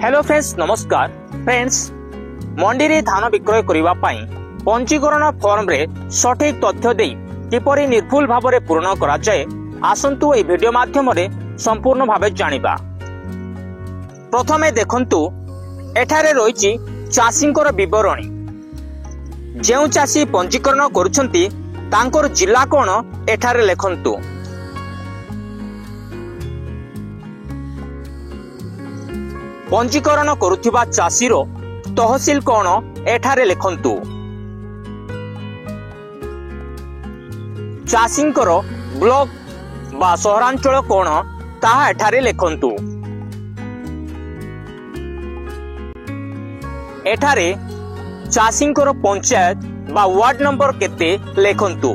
Hello friends, नमस्कार friends. मंडी रे धान विक्रय करिबा पई पंजीकरण फॉर्म रे सठिक तथ्य देई किपरि निर्भुल भाबरे पूर्ण करा जाय आसंतु ए वीडियो माध्यम रे संपूर्ण भाबे जानिबा। प्रथमे देखंतु एठारे रहिछि चाषींकर विवरणी। जेउ चाषी पंजीकरण करूछंती तांकर जिल्ला कोन एठारे लेखंतु। पंजीकरण करुथिबा चाषीर तहसील कोन एठारे लेखंतु। चाषींकर ब्लॉक बा सहरांचल कोन ताहा एठारे लेखंतु। एठारे चाषींकर पंचायत बा वार्ड नंबर केते लेखंतु।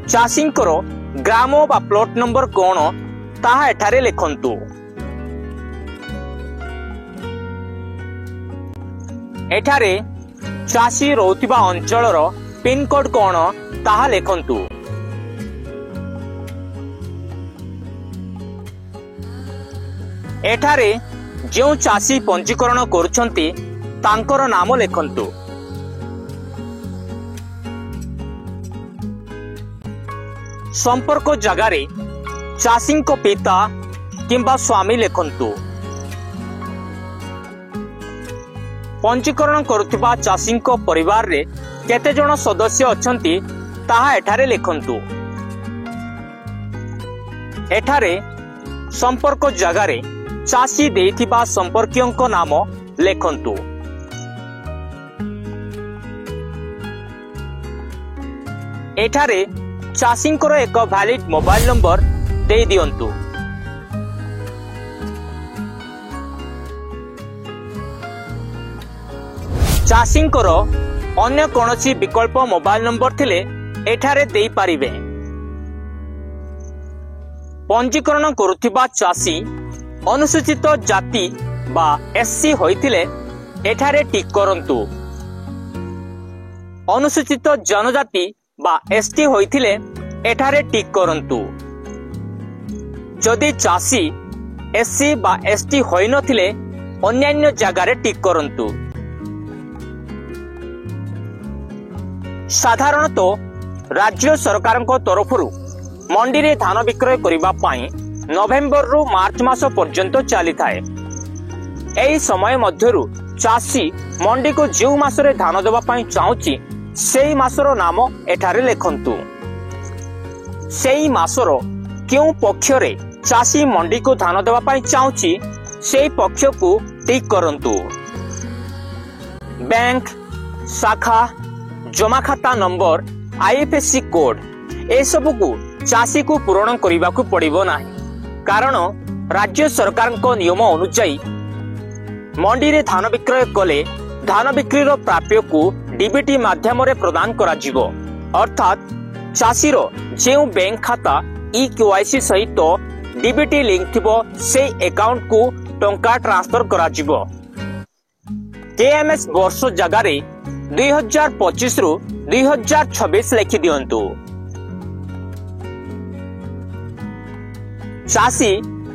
चाषींकर ग्राम बा प्लॉट नंबर कोन ताहा एठारे लेखंतु। एठारे चाषी रहुथिबा अंचलर पिन कोड कोन ताहा लेखंतु। एठारे जेउ चाषी पंजीकरण करूछंती तांकर नाम लेखंतु। संपर्क जगारे चाषी को पिता किंबा स्वामी लेखंतु। पंजीकरण करुथिबा चाषी को परिवार रे केते जण सदस्य अछंती ताहा एठारे लेखंतु। एठारे संपर्क जगारे चाषी देइथिबा संपर्कियों को नाम लेखंतु। एठारे चाषींकर एक वैलिड मोबाइल नंबर दे दियंतु। चाषींकर अन्य कोनोसी विकल्प मोबाइल नंबर थिले एठारे देई पारिबे। पंजीकरण करुथिबा चाषी अनुसूचित जाति बा एससी होइथिले एठारे टिक करंतु। अनुसूचित जनजाति बा एसटी होइथिले एठारे टिक करंतु। जदि चाषी एससी बा एसटी होई नथिले अन्यान्य जगारे टिक करंतु। साधारणतः राज्य सरकार तरफरु मंडी रे धान विक्रय करिबा पई नवेम्बर रु मार्च मास पर्यंत चली थाए। एही समय मध्यरु चाषी मंडी को जेउ मासरे धान देबा पई चाहुची सेई मासर नाम एठारे लेखंतु। सेई मासर केउ पक्षरे चाषी मंडी को धान देबा पई चाहुची सेई पक्ष को टिक करंतु। बैंक शाखा जमा खाता नंबर आईएफएससी कोड ए सब को चाषी को पूरण करिबा को पड़िबो नाही, कारण राज्य सरकार को नियम अनुसार मंडी रे धान विक्रय कले धान बिक्रीर प्राप्य को डीबीटी माध्यम रे प्रदान करा जिवो। अर्थात चाषीर जेउ बैंक खाता ई-केवाईसी सहित डीबीटी लिंक थिबो से अकाउंट को टंका ट्रांसफर करा जिवो। केएमएस वर्ष जगारे 2025 रु 2026 लिखि दियंतु। चाषी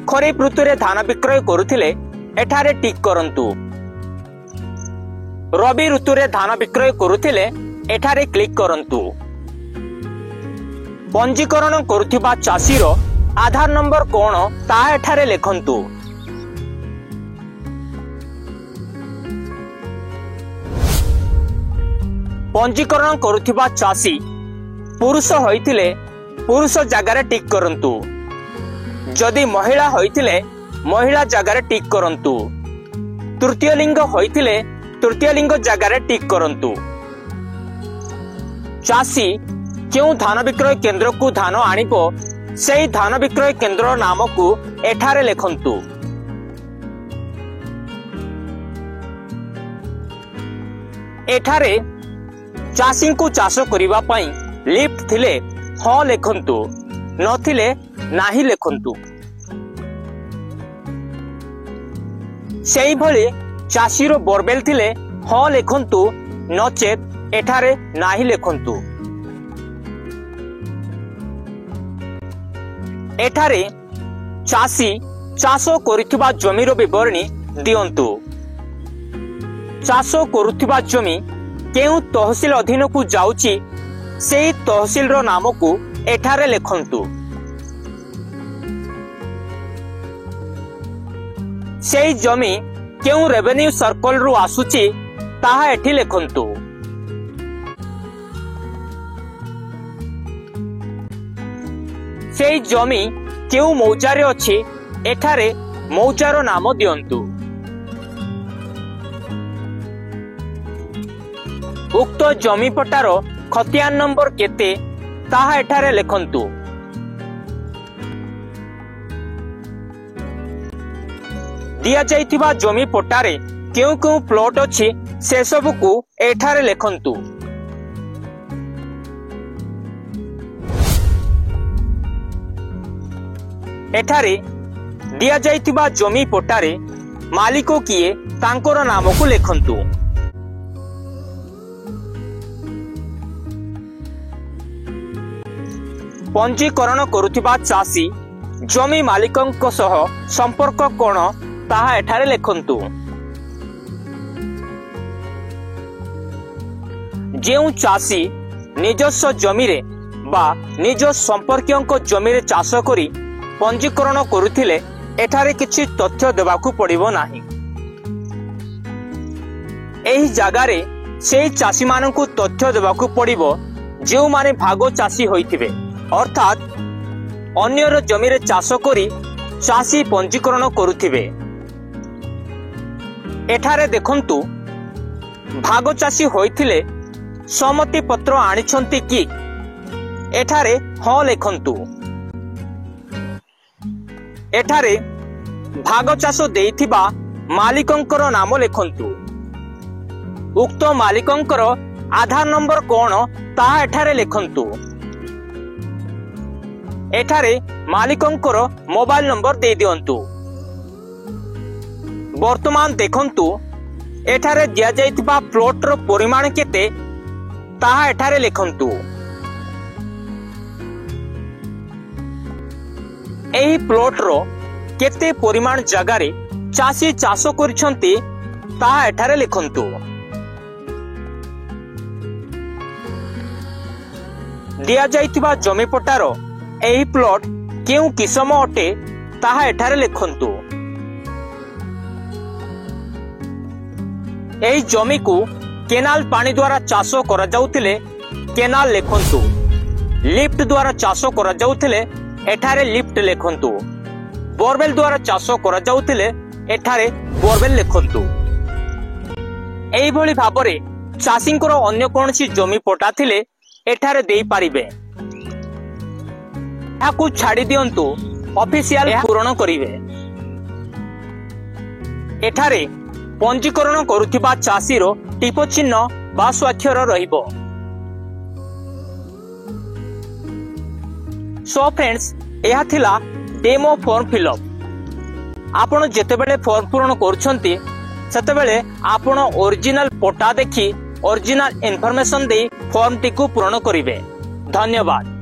खरीफ ऋतु रे धान विक्रय करुथिले एठारे टिक करंतु। रबी ऋतु रे धान विक्रय करुथिले एठारे क्लिक करंतु। पंजीकरण करुथिबा चाषीर आधार नंबर कोन ताहा एठारे लेखंतु। पंजीकरण करुथिबा चाषी पुरुष होइथिले पुरुष जगारे टिक करंतु। जदि महिला होइथिले महिला जगारे टिक करंतु। तृतीय लिंग होइथिले तृतीय लिंग जगारे टिक करंतु। चाषी क्यों धान विक्रय केंद्र को धान आनिबो सेही धान विक्रय केंद्र नाम को एठारे लेखंतु। एठारे चाषी को चाष करिबा पई लिफ्ट थिले हाँ लेखंतु, नथिले नाही लेखंतु। सेही भली चाषीर बोरवेल थिले हाँ लेखंतु, नचेत एठारे नाही लेखंतु। एठारे चाषी चाष करुथिबा जमीर विवरणी दियंतु। चाष करुथिबा जमी केउ तहसील अधीन को जाउची सेही तहसील रो नाम को एठारे लेखंतु। सेही जमी केउ रेवेन्यू सर्कल रु आसुची ताहा एठी लेखंतु। सेही जमी केउ मौजारे अछि एठारे मौजार नाम दियंतु। उक्त जमी पट्टार खतियान नंबर केते ताहा एठारे लेखंतु। दिया जाइथिबा जमी पट्टारे केउ केउ प्लॉट अछि से सब को एठारे लेखंतु। एठारे दिया जाइथिबा जमी पट्टारे मालिक किए तांकर नाम को लेखंतु। पंजीकरण करुथिबा चाषी जमी मालिकंक सह संपर्क कोण ताहा एठारे लेखंतु। जेउ चाषी निजस्व जमीरे बा निज संपर्कियंक जमीरे चाष करी पंजीकरण करुथिले एठारे किछि तथ्य देबाकू पड़िबो नाही। एही जागारे सेही चाषी मानकू तथ्य देबाकू पड़िबो जेउ माने भागो चाषी होइथिबे, अर्थात अन्यर जमीरे चाष करी चाषी पंजीकरण करुथिबे। एठारे देखंतु भागो चाषी होइथिले सम्मति पत्र आनिछंती कि एठारे हाँ लेखंतु। एठारे भाग चाष देइथिबा मालिकंकर नाम लेखंतु। उक्त मालिकंकर आधार नंबर कोन ताहा एठारे लेखंतु। एठारे मालिकंकर मोबाइल नंबर दे दियंतु। वर्तमान देखंतु एठारे दिया जाइथिबा प्लॉट रो परिमाण केते ताहा एठारे लेखंतु। एही प्लॉट रो केते परिमाण जगारे चाषी चाष करिसंती ताहा एठारे लिखंतु। दिया जाइथिबा जमी पट्टार एही प्लॉट केउ किसम अटे ताहा एठारे लिखंतु। एही जमी को केनाल पानी द्वारा चाष करा जाउथिले केनाल लिखंतु। लिफ्ट द्वारा चाष करा जाउथिले एठारे लिफ्ट लिखंतु। बोरवेल द्वारा चाष करा जाउथिले एठारे बोरवेल लिखंतु। एही भली भाबरे चाषींकर अन्य कोनसी जमी पट्टा थिले एठारे देई पारिबे। याकू छाड़ी दियंतु ऑफिशियल पूर्ण करिवे। एठारे पंजीकरण करुथिबा चाषीरो टिप चिन्ह बा स्वाक्षर रहिबो। सो फ्रेंड्स यह थिला डेमो फॉर्म फिलअप। आपण जेतेबेले फॉर्म पूर्ण करूछंती सेतेबेले आपण ओरिजिनल पट्टा देखि ओरिजिनल इन्फॉर्मेशन दे फॉर्म टिकु पूर्ण करिवे। धन्यवाद।